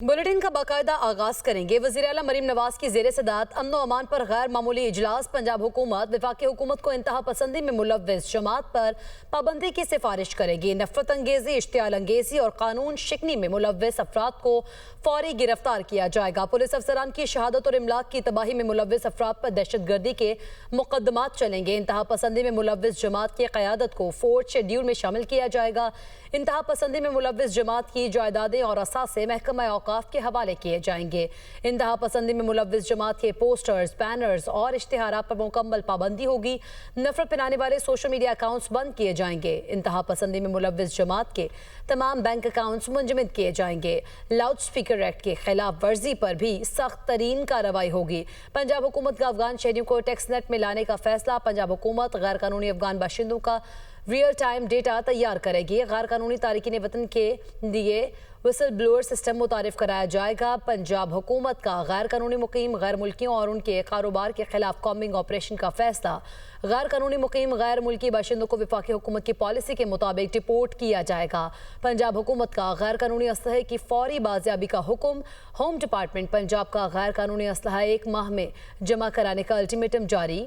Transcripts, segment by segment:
Bulletin का बाकायदा आगाज करेंगे। वज़ीर आला मरीम नवाज की ज़ेर सदारत अमन व अमान पर गैर मामूली इजलास। पंजाब हुकूमत वफाकी हुकूमत को इंतहा पसंदी में मुलव्वस जमात पर पाबंदी की सिफारिश करेगी। नफरत अंगेजी, इश्तियाल अंगेजी और कानून शिकनी में मुलव्वस अफराद को फौरी गिरफ्तार किया जाएगा। पुलिस अफसरान की शहादत और इमलाक की तबाही में मुलव्वस अफराद पर दहशत गर्दी के मुकदमात चलेंगे। इंतहा पसंदी में मुलव्वस जमात की क़यादत को फोर्थ शेड्यूल में शामिल किया जाएगा। इंतहा पसंदी में मुलव्वस जमात की जायदादें और असासे महकमा औकाफ के हवाले किए जाएंगे। इंतहा पसंदी में मुलव्वस जमात के पोस्टर्स, बैनर्स और इश्तिहारात पर मुकम्मल पाबंदी होगी। नफरत फैलाने वाले सोशल मीडिया अकाउंट्स बंद किए जाएंगे। इंतहा पसंदी में मुलव्वस जमात के तमाम बैंक अकाउंट्स मुंजमद किए जाएंगे। लाउड स्पीकर एक्ट के खिलाफ वर्जी पर भी सख्त तरीन कार्रवाई होगी। पंजाब हुकूमत का अफगान शहरियों को टैक्स नेट में लाने का फैसला। पंजाब हुकूमत गैर कानूनी अफगान बाशिंदों का रियल टाइम डेटा तैयार करेगी। गैर कानूनी तारिकीन वतन के लिए विसल ब्लोअर सिस्टम मुतारिफ कराया जाएगा। पंजाब हुकूमत का गैर कानूनी मुकीम, गैर मुल्कियों और उनके कारोबार के खिलाफ कॉम्बिंग ऑपरेशन का फैसला। गैर कानूनी मुकीम गैर मुल्की बाशिंदों को वफाकी हुकूमत की पॉलिसी के मुताबिक डिपोर्ट किया जाएगा। पंजाब हुकूमत का गैर कानूनी असलहे की फौरी बाजियाबी का हुक्म। होम डिपार्टमेंट पंजाब का गैर कानूनी असलहा 1 माह में जमा कराने का अल्टीमेटम जारी।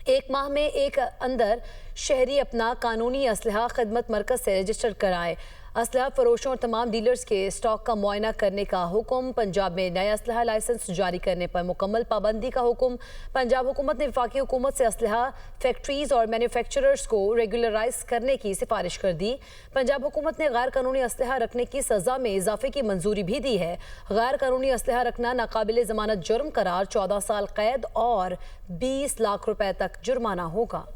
1 माह में एक अंदर शहरी अपना कानूनी असलहा खिदमत मरकज से रजिस्टर कराएं। असलहा फरोशों और तमाम डीलर्स के स्टॉक का मुआयना करने का हुक्म। पंजाब में नया असलहा लाइसेंस जारी करने पर मुकम्मल पाबंदी का हुक्म। पंजाब हुकूमत ने वफाकी हुकूमत से असलहा फैक्ट्रीज और मैन्युफैक्चरर्स को रेगुलराइज करने की सिफारिश कर दी। पंजाब हुकूमत ने गैर कानूनी असलहा रखने की सज़ा में इजाफे की मंजूरी भी दी है। गैर कानूनी असलहा रखना नाकाबिले ज़मानत जुर्म करार, 14 साल कैद और 20 लाख रुपए तक जुर्माना होगा।